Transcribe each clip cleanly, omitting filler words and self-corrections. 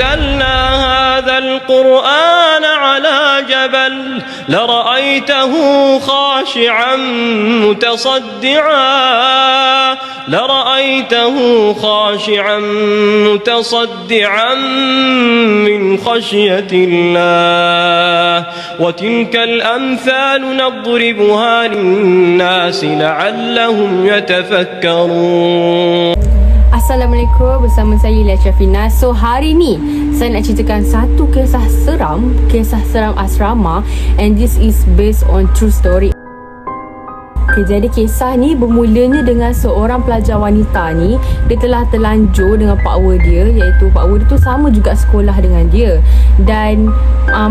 نزلنا هذا القرآن على جبل لرأيته خاشعا متصدعا من خشية الله وتلك الأمثال نضربها للناس لعلهم يتفكرون. Assalamualaikum, bersama saya Lia Syafina. So hari ni saya nak ceritakan satu kisah seram asrama, and this is based on true story. Okay, jadi kisah ni bermulanya dengan seorang pelajar wanita ni. Dia telah terlanjur dengan pakwa dia, iaitu pakwa dia tu sama juga sekolah dengan dia. Dan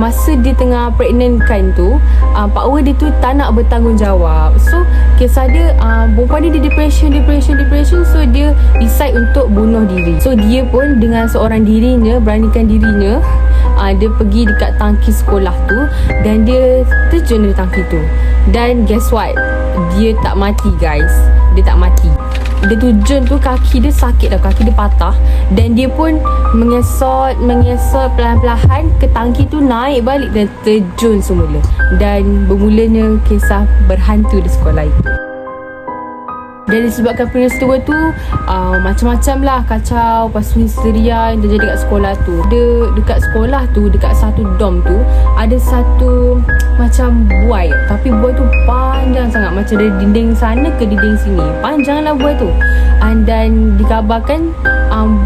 masa dia tengah pregnant kan tu, pakwa dia tu tak nak bertanggungjawab. So kisah dia, perempuan dia depression. So dia decide untuk bunuh diri. So dia pun dengan seorang dirinya, beranikan dirinya, dia pergi dekat tangki sekolah tu dan dia terjun dari tangki tu. Dan guess what? Dia tak mati, guys. Dia tak mati. Dia terjun tu, kaki dia sakit dah, kaki dia patah. Dan dia pun mengesot perlahan-lahan ke tangki tu, naik balik dan terjun semula. Dan bermulanya kisah berhantu di sekolah itu. Dan disebabkan peristiwa tu, macam-macam lah kacau, lepas tu histeria yang terjadi dekat sekolah tu. Dekat sekolah tu, dekat satu dorm tu, ada satu macam buai. Tapi buai tu panjang sangat, macam dari dinding sana ke dinding sini. Panjang lah buai tu. Dan dikabarkan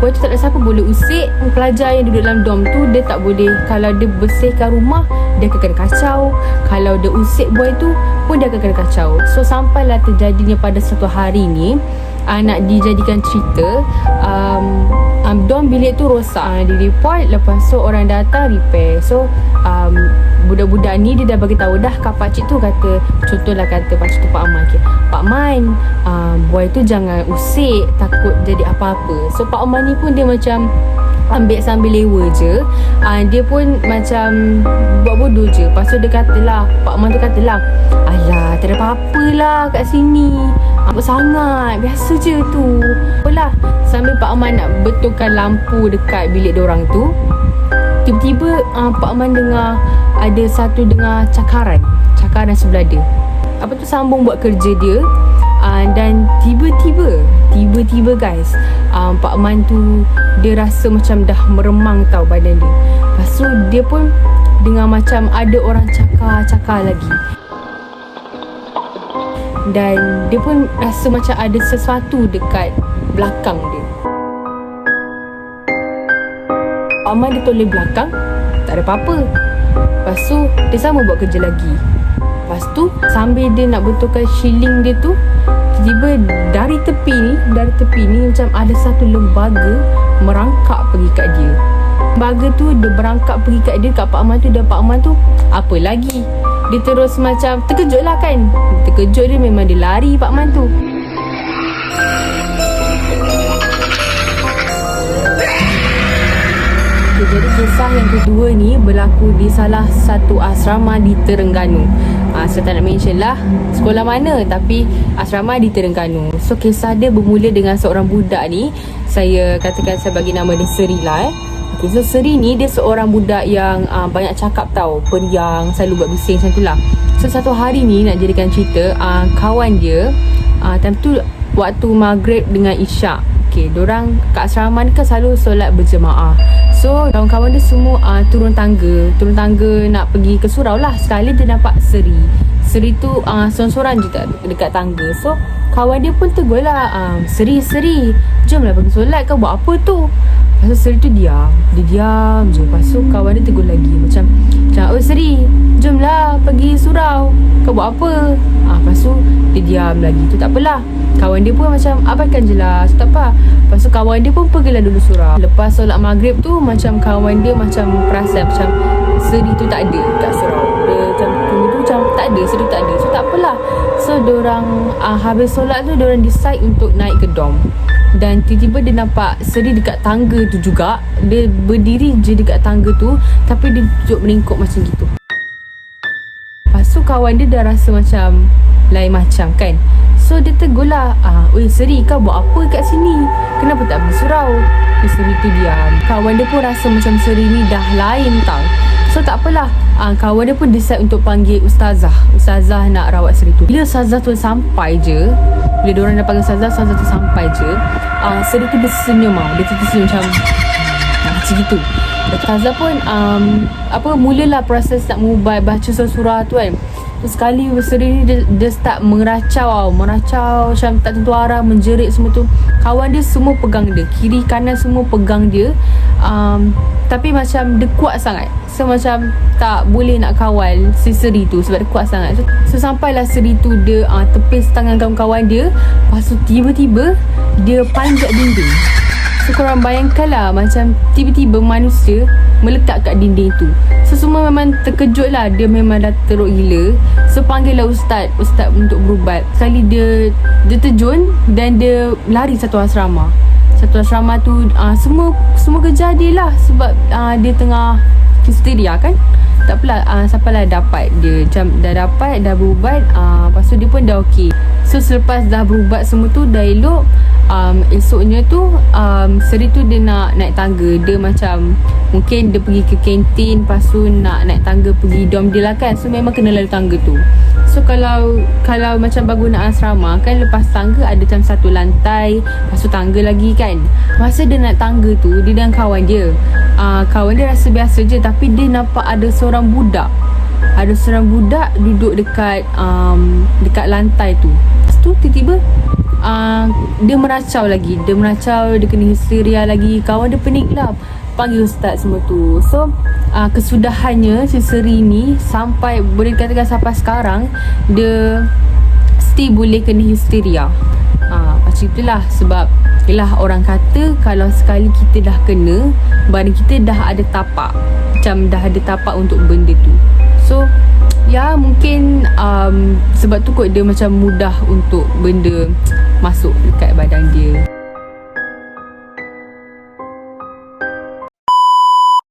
buai tu tak ada siapa boleh usik. Pelajar yang duduk dalam dorm tu, dia tak boleh, kalau dia bersihkan rumah, dia akan kena kacau. Kalau dia usik buai tu pun dia akan kena kacau. So sampailah terjadinya pada satu hari ni, nak dijadikan cerita, dorm bilik tu rosak, direport. Lepas tu orang datang repair. So budak-budak ni dia dah bagi tahu dah kat pakcik tu, kata, contohlah kata pakcik tu Pak Aman, Pak Man, buai tu jangan usik, takut jadi apa-apa. So Pak Aman ni pun dia macam ambil sambil lewa je. Dia pun macam buat bodoh je. Lepas tu dia katalah, Pak Man tu katalah, alah, tak ada apa-apa lah kat sini, apa sangat, biasa je tu. Apalah, sambil Pak Aman nak betulkan lampu dekat bilik diorang tu, tiba-tiba Pak Aman dengar ada satu cakaran sebelah dia. Apa tu, sambung buat kerja dia. Dan tiba-tiba guys, Pak Man tu dia rasa macam dah meremang tau badan dia. Lepas tu dia pun dengar macam ada orang cakar lagi. Dan dia pun rasa macam ada sesuatu dekat belakang dia. Pak Man dia toleh belakang, tak ada apa-apa. Lepas tu dia sama buat kerja lagi. Lepas tu sambil dia nak betulkan shilling dia tu, tiba-tiba dari tepi ni macam ada satu lembaga merangkak pergi kat dia. Lembaga tu dia berangkak pergi kat dia, kat Pak Man tu. Dan Pak Man tu apa lagi, dia terus macam terkejut lah kan. Terkejut dia, memang dia lari Pak Man tu. Jadi kisah yang kedua ni berlaku di salah satu asrama di Terengganu. Saya tak nak mention lah sekolah mana, tapi asrama di Terengganu. So kisah dia bermula dengan seorang budak ni, saya katakan saya bagi nama dia Seri lah. Okay, so Seri ni dia seorang budak yang banyak cakap tau, periang, selalu buat bising macam tu lah. So satu hari ni nak jadikan cerita, kawan dia time tu waktu maghrib dengan isyak. Okay, dorang kat asrama ni kan selalu solat berjemaah. So kawan-kawan dia semua turun tangga nak pergi ke surau lah. Sekali dia nampak Seri tu sorang-sorang je dekat tangga. So kawan dia pun tegur lah, Seri, jomlah pergi solat, kau buat apa tu? Lepas tu Seri tu dia diam je. Lepas tu kawan dia tegur lagi macam oh Seri, jomlah pergi surau, kau buat apa? Lepas tu dia diam lagi. Tu tak apalah, kawan dia pun macam abaikan je lah, so tak apa. Lepas tu kawan dia pun pergilah dulu surau. Lepas solat maghrib tu, macam kawan dia macam perasan macam Seri tu tak ada kat surau. Dia macam tunggu tu macam tak ada, Seri tu tak ada. So tak apalah. So diorang habis solat tu, diorang decide untuk naik ke dorm. Dan tiba-tiba dia nampak Seri dekat tangga tu juga. Dia berdiri je dekat tangga tu, tapi dia duduk meningkuk macam gitu. Lepas tu kawan dia dah rasa macam lain macam kan. So dia tegur lah, "Oi Seri, kau buat apa kat sini? Kenapa tak pergi surau?" Seri tu diam. Kawan dia pun rasa macam Seri ni dah lain tau. So tak apalah, kawan dia pun decide untuk panggil Ustazah nak rawat Seri tu. Bila Ustazah tu sampai je, bila diorang dah panggil Ustazah tu sampai je, Seri tu bersenyum tau. Dia tersenyum macam macam gitu. Ustazah pun mulalah proses nak mengubah baca surah tu kan. Sekali Seri ni dia start meracau macam tak tentu arah, menjerit semua tu. Kawan dia semua pegang dia, kiri kanan semua pegang dia, tapi macam dia kuat sangat. So macam tak boleh nak kawal si Seri tu sebab dia kuat sangat. So sampailah Seri tu dia tepis tangan kawan-kawan dia. Lepas tu tiba-tiba dia panjat dinding. So korang bayangkan lah, macam tiba-tiba manusia melekat kat dinding tu. So semua memang terkejut lah. Dia memang dah teruk gila. So panggil lah Ustaz untuk berubat. Sekali dia terjun dan dia lari satu asrama. Satu asrama tu semua kejar dia lah. Sebab dia tengah histeria kan. Tak apalah, sampailah dapat dia. Macam dah berubat. Lepas tu dia pun dah okey. So selepas dah berubat semua tu, dah elok, esoknya tu Seri tu dia nak naik tangga. Dia macam mungkin dia pergi ke kantin, lepas tu nak naik tangga pergi dom dia lah kan. So memang kena lalu tangga tu. So kalau macam bangunan asrama kan, lepas tangga ada macam satu lantai, lepas tu tangga lagi kan. Masa dia naik tangga tu, dia dengan kawan dia, kawan dia rasa biasa je, tapi dia nampak ada seorang budak duduk dekat lantai tu. Lepas tu tiba-tiba dia meracau lagi. Dia kena histeria lagi. Kawan dia pening lah, panggil Ustaz semua tu. So kesudahannya si Seri ni sampai, boleh dikatakan sampai sekarang, dia still boleh kena histeria. Macam itulah. Sebab yelah, orang kata kalau sekali kita dah kena, badan kita dah ada tapak. Macam dah ada tapak untuk benda tu. So ya mungkin sebab tu kot dia macam mudah untuk benda masuk dekat badan.